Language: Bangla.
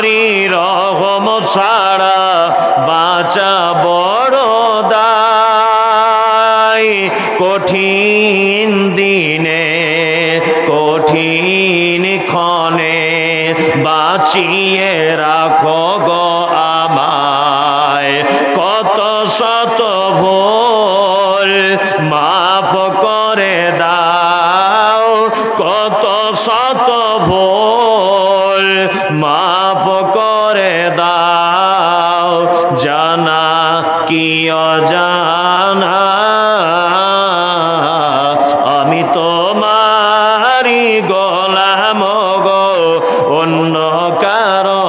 তোমারি রহম ছাড়া বাঁচা বড় দায়। কঠিন দিনে কঠিন ক্ষণে বাঁচিয়ে রাখো গো আমায়। কত শত ভুল মাফ করে দাও, কত শত ভুল মাফ করে দাও। জানা কি অজানা আমি তোমারি গোলাম গো, অন্য কারো